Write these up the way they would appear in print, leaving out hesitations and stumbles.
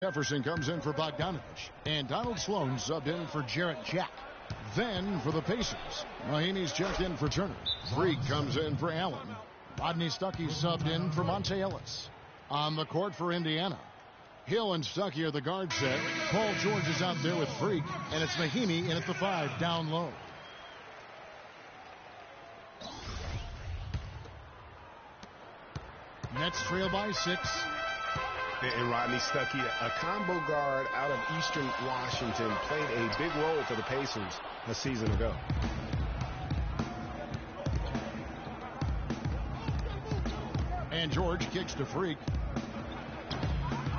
Jefferson comes in for Bogdanovich, and Donald Sloan subbed in for Jarrett Jack. Then for the Pacers, Mahinmi's checked in for Turner. Freak comes in for Allen. Rodney Stuckey subbed in for Monte Ellis. On the court for Indiana, Hill and Stuckey are the guard set. Paul George is out there with Freak, and it's Mahinmi in at the 5 down low. Nets trail by 6. And Rodney Stuckey, a combo guard out of Eastern Washington, played a big role for the Pacers a season ago. And George kicks to Freak.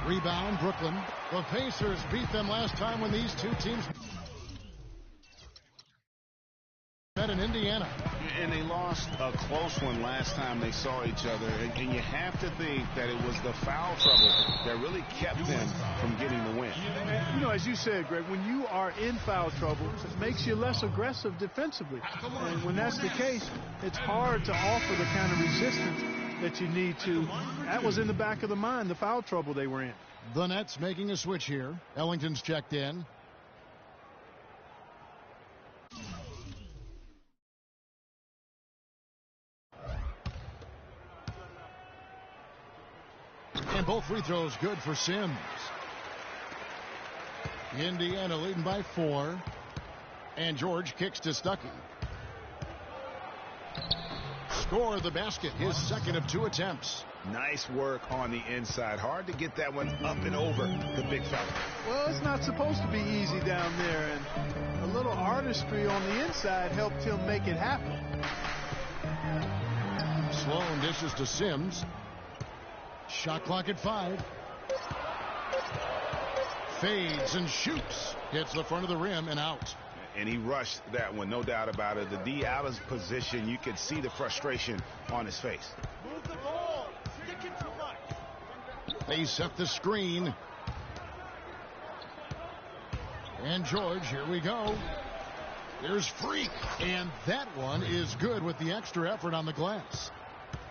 Rebound, Brooklyn. The Pacers beat them last time when these two teams met in Indiana. And they lost a close one last time they saw each other. And you have to think that it was the foul trouble that really kept them from getting the win. You know, as you said, Greg, when you are in foul trouble, it makes you less aggressive defensively. And when that's the case, it's hard to offer the kind of resistance that you need to. That was in the back of the mind, the foul trouble they were in. The Nets making a switch here. Ellington's checked in. And both free throws good for Sims. Indiana leading by 4. And George kicks to Stuckey. Score the basket, his second of 2 attempts. Nice work on the inside. Hard to get that one up and over the big fella. Well, it's not supposed to be easy down there, and a little artistry on the inside helped him make it happen. Sloan dishes to Sims. Shot clock at 5. Fades and shoots. Hits the front of the rim and out. And he rushed that one, no doubt about it. The D out of position, you could see the frustration on his face. Move the ball. Sticking too much. They set the screen. And George, here we go. There's Freak. And that one is good with the extra effort on the glass.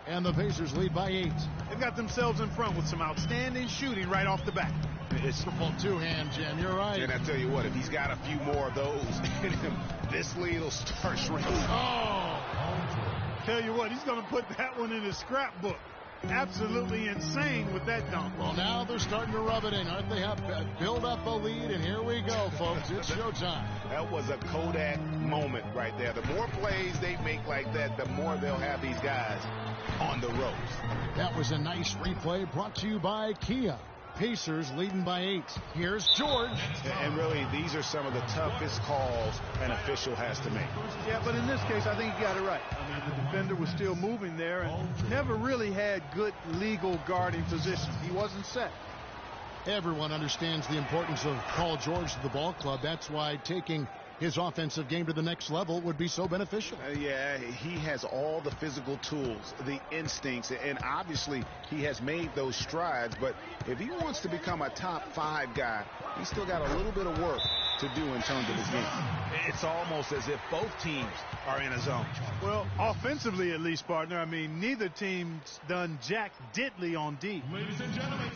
And the Pacers lead by 8. They've got themselves in front with some outstanding shooting right off the bat. It's triple 2-hand, Jim. You're right. And I tell you what, if he's got a few more of those in him, this lead will start shrinking. Oh! Tell you what, he's going to put that one in his scrapbook. Absolutely insane with that dunk. Well, now they're starting to rub it in, aren't they? Have build up a lead, and here we go, folks. It's showtime. That was a Kodak moment right there. The more plays they make like that, the more they'll have these guys on the ropes. That was a nice replay brought to you by Kia. Pacers leading by 8. Here's George. And really, these are some of the toughest calls an official has to make. Yeah, but in this case, I think he got it right. I mean, the defender was still moving there and never really had good legal guarding position. He wasn't set. Everyone understands the importance of Paul George to the ball club. That's why taking his offensive game to the next level would be so beneficial. Yeah, he has all the physical tools, the instincts, and obviously he has made those strides. But if he wants to become a top 5 guy, he's still got a little bit of work to do in terms of his game. It's almost as if both teams are in a zone. Well, offensively at least, partner. I mean, neither team's done jack diddly on D. Ladies and gentlemen.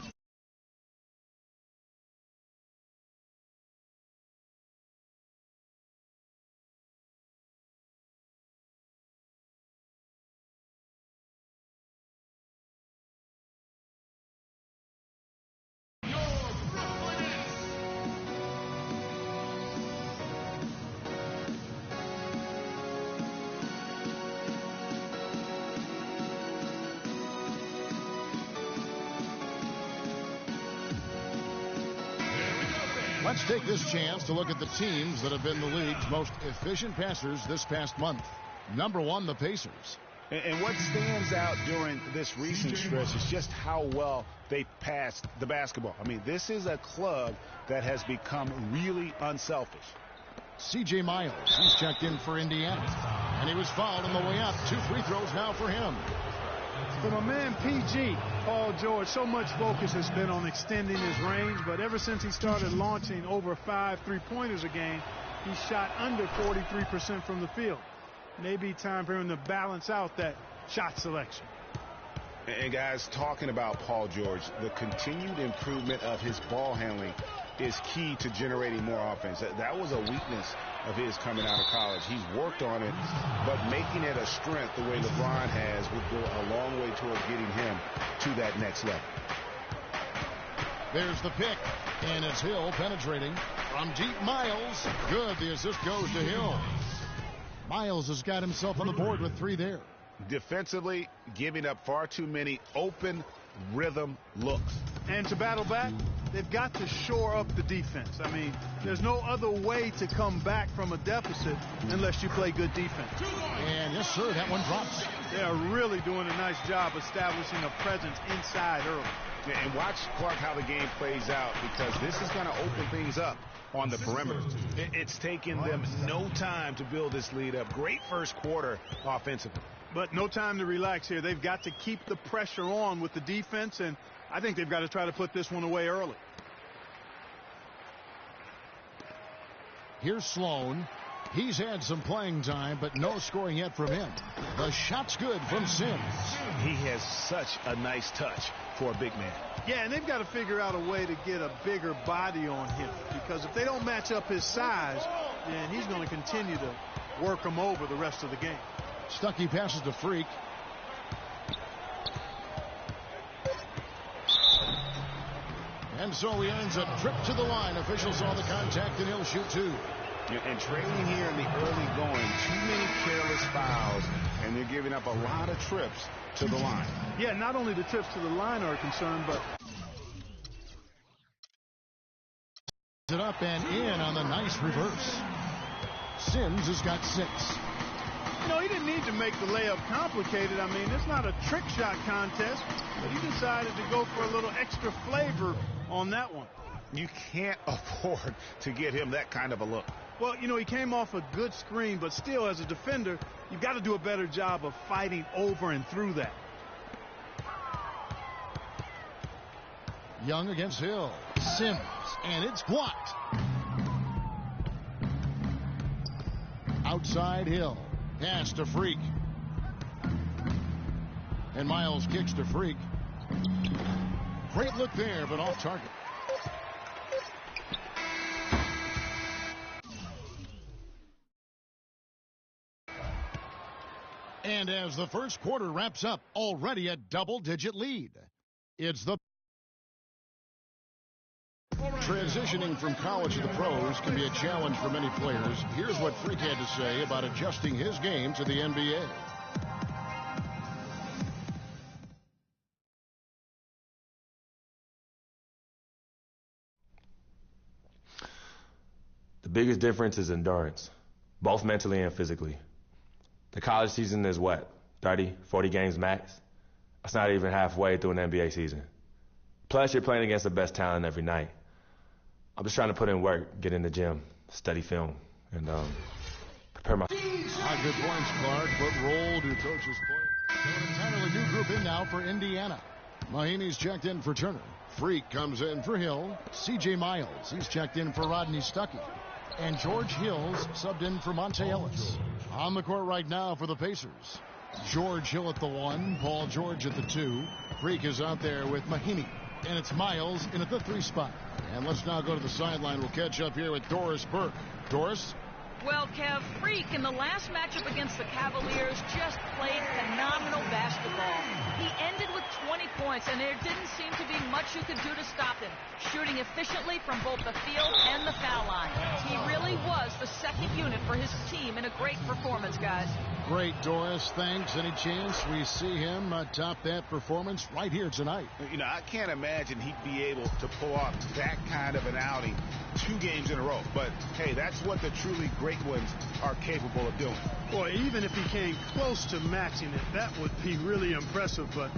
Let's take this chance to look at the teams that have been the league's most efficient passers this past month. Number 1, the Pacers. And what stands out during this recent stretch is just how well they passed the basketball. I mean, this is a club that has become really unselfish. C.J. Miles, he's checked in for Indiana. And he was fouled on the way up. 2 free throws now for him. For my man PG, Paul George, so much focus has been on extending his range, but ever since he started launching over 5 3-pointers a game, he shot under 43% from the field. Maybe time for him to balance out that shot selection. And guys, talking about Paul George, the continued improvement of his ball handling is key to generating more offense. That was a weakness of his coming out of college. He's worked on it, but making it a strength the way LeBron has would go a long way towards getting him to that next level. There's the pick, and it's Hill penetrating from deep. Miles. Good. The assist goes to Hill. Miles has got himself on the board with 3 there. Defensively, giving up far too many open rhythm looks. And to battle back, they've got to shore up the defense. I mean, there's no other way to come back from a deficit unless you play good defense. And yes, sir, that one drops. They are really doing a nice job establishing a presence inside early. And watch, Clark, how the game plays out, because this is going to open things up on the perimeter. It's taken them no time to build this lead up. Great first quarter offensively. But no time to relax here. They've got to keep the pressure on with the defense, and I think they've got to try to put this one away early. Here's Sloan. He's had some playing time, but no scoring yet from him. The shot's good from Sims. He has such a nice touch for a big man. Yeah, and they've got to figure out a way to get a bigger body on him, because if they don't match up his size, then he's going to continue to work him over the rest of the game. Stuckey passes to Freak. And so he earns a trip to the line. Officials saw the contact, and he'll shoot 2. And trailing here in the early going, too many careless fouls, and they're giving up a lot of trips to the line. Yeah, not only the trips to the line are a concern, but it up and in on the nice reverse. Sims has got 6. you know, he didn't need to make the layup complicated. I mean, it's not a trick shot contest, but he decided to go for a little extra flavor on that one. You can't afford to get him that kind of a look. Well, you know, he came off a good screen, but still, as a defender, you've got to do a better job of fighting over and through that. Young against Hill. Sims, and it's blocked. Outside Hill. Pass to Freak. And Miles kicks to Freak. Great look there, but off target. And as the first quarter wraps up, already a double-digit lead. It's the transitioning from college to the pros can be a challenge for many players. Here's what Freak had to say about adjusting his game to the NBA. The biggest difference is endurance, both mentally and physically. The college season is what, 30, 40 games max? That's not even halfway through an NBA season. Plus, you're playing against the best talent every night. I'm just trying to put in work, get in the gym, study film, and prepare my... Good points, Clark. What role do coaches play? An entirely new group in now for Indiana. Mahinmi's checked in for Turner. Freak comes in for Hill. C.J. Miles, he's checked in for Rodney Stuckey. And George Hill's subbed in for Monte Ellis. On the court right now for the Pacers. George Hill at the 1, Paul George at the 2. Freak is out there with Mahinmi. And it's Miles in at the 3 spot. And let's now go to the sideline. We'll catch up here with Doris Burke. Doris? Well, Kev, Freak in the last matchup against the Cavaliers just played phenomenal basketball. He ended with 20 points, and there didn't seem to be much you could do to stop him, shooting efficiently from both the field and the foul line. He really was the second unit for his team in a great performance, guys. Great, Doris. Thanks. Any chance we see him top that performance right here tonight? You know, I can't imagine he'd be able to pull off that kind of an outing 2 games in a row. But, hey, that's what the truly great ones are capable of doing. Boy, even if he came close to matching it, that would be really impressive. But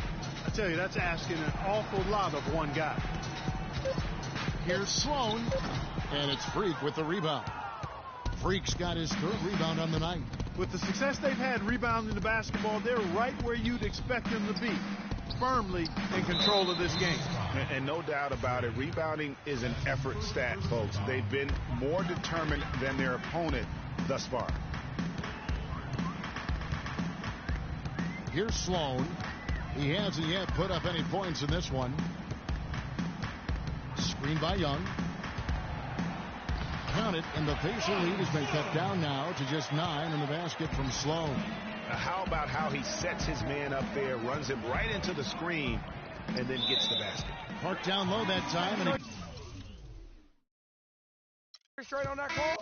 I tell you, that's asking an awful lot of one guy. Here's Sloan, and it's Freak with the rebound. Freak's got his 3rd rebound on the night. With the success they've had rebounding the basketball, they're right where you'd expect them to be, firmly in control of this game. And no doubt about it, rebounding is an effort stat, folks. They've been more determined than their opponent thus far. Here's Sloan. He hasn't yet put up any points in this one. Screen by Young. Count it, and the Pacer lead has been cut down now to just 9 in the basket from Sloan. Now how about how he sets his man up there, runs him right into the screen, and then gets the basket. Park down low that time, and Straight on that call.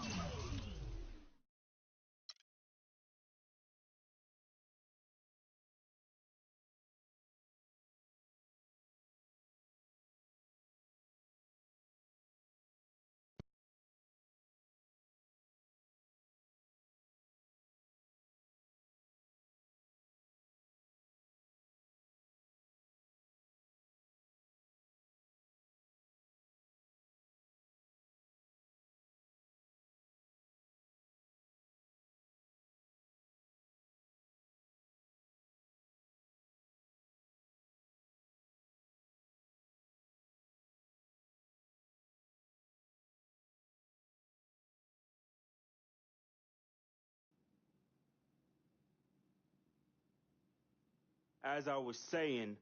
As I was saying,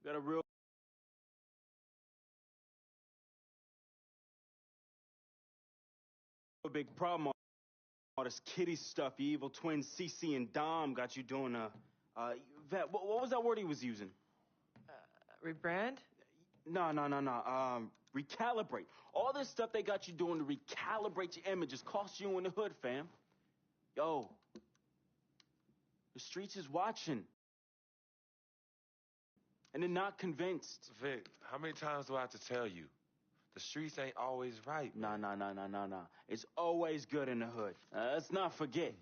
got a real big problem. All this kitty stuff, you evil twins, CC and Dom got you doing Vet, what was that word he was using? Rebrand? No. Recalibrate. All this stuff they got you doing to recalibrate your image is cost you in the hood, fam. Yo, the streets is watching. And they're not convinced. Vic, how many times do I have to tell you? The streets ain't always right. Nah. It's always good in the hood. Let's not forget,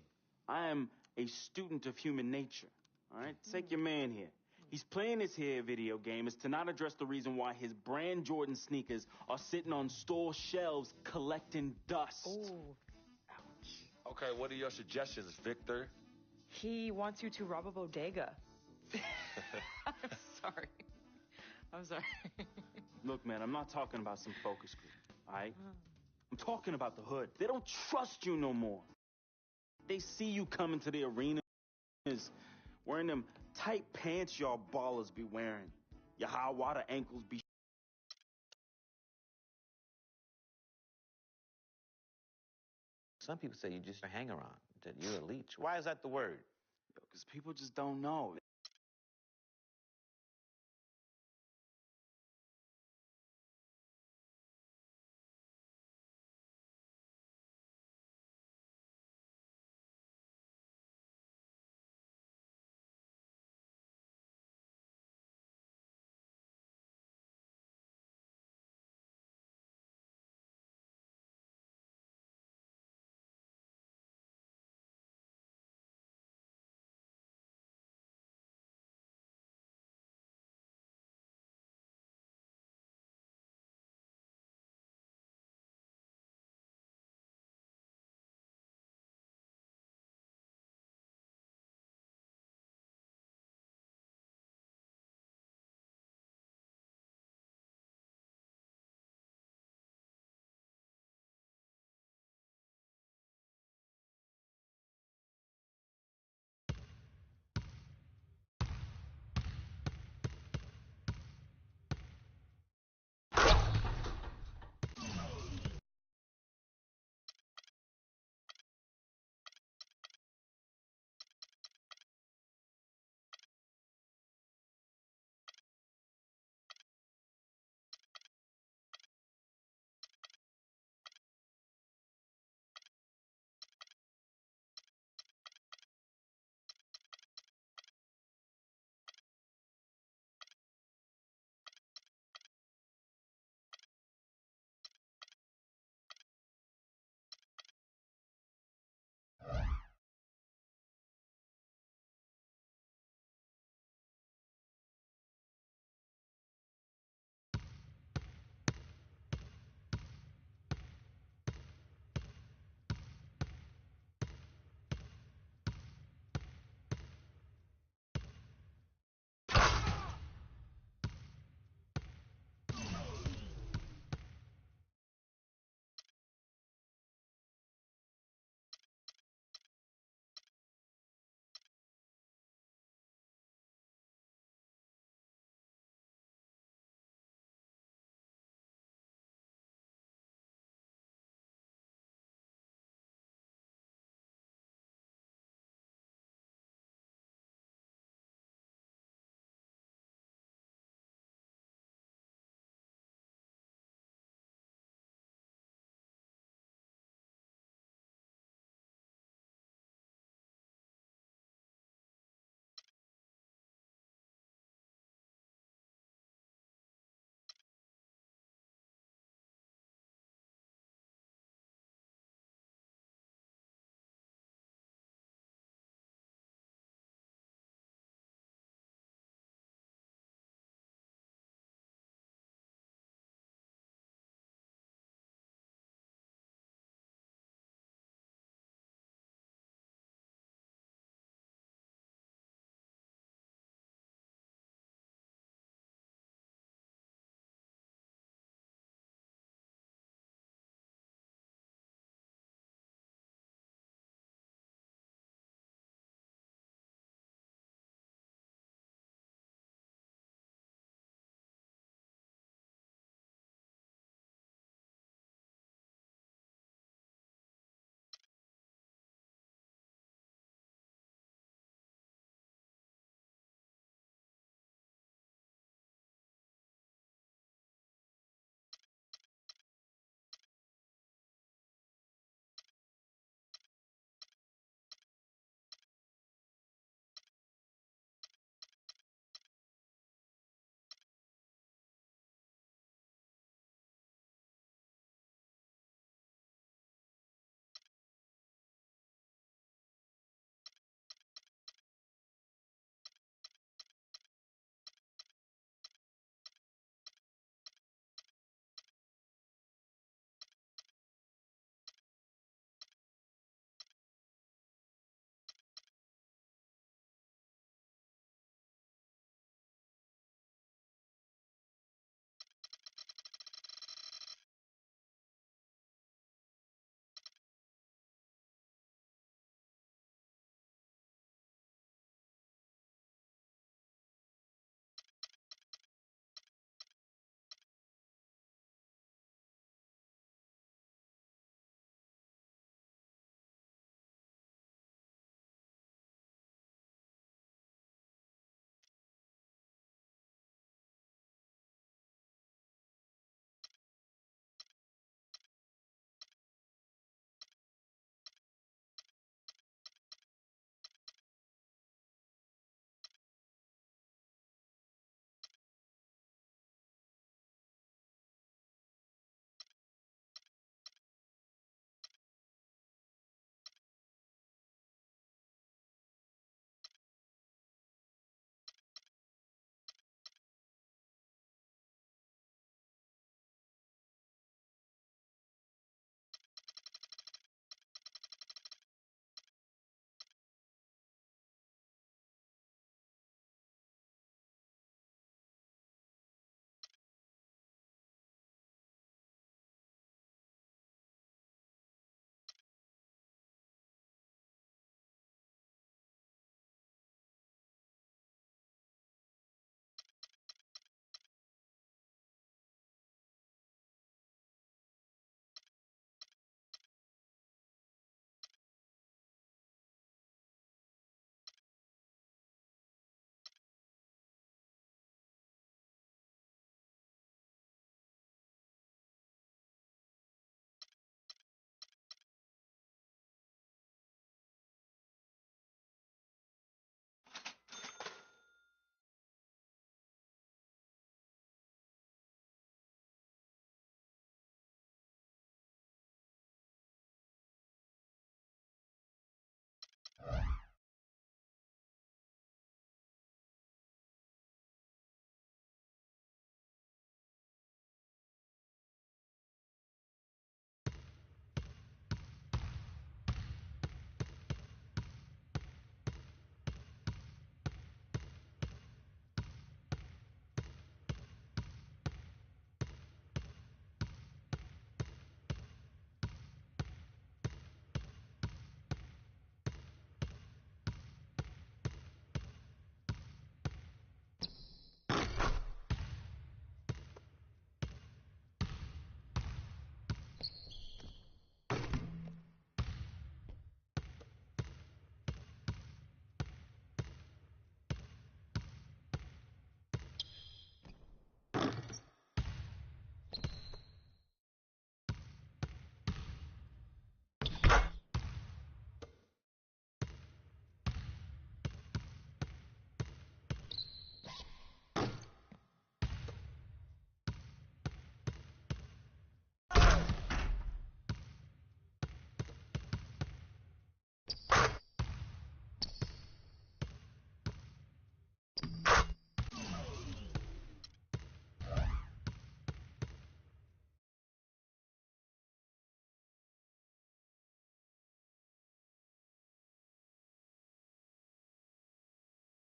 I am a student of human nature. All right? Take your man here. He's playing this here video game is to not address the reason why his brand Jordan sneakers are sitting on store shelves collecting dust. Oh, ouch. Okay, what are your suggestions, Victor? He wants you to rob a bodega. I'm sorry. Look, man, I'm not talking about some focus group, all right? I'm talking about the hood. They don't trust you no more. They see you coming to the arenas wearing them tight pants y'all ballers be wearing. Your high water ankles be... Some people say you just a hanger-on, that you're a leech. Why is that the word? Because people just don't know.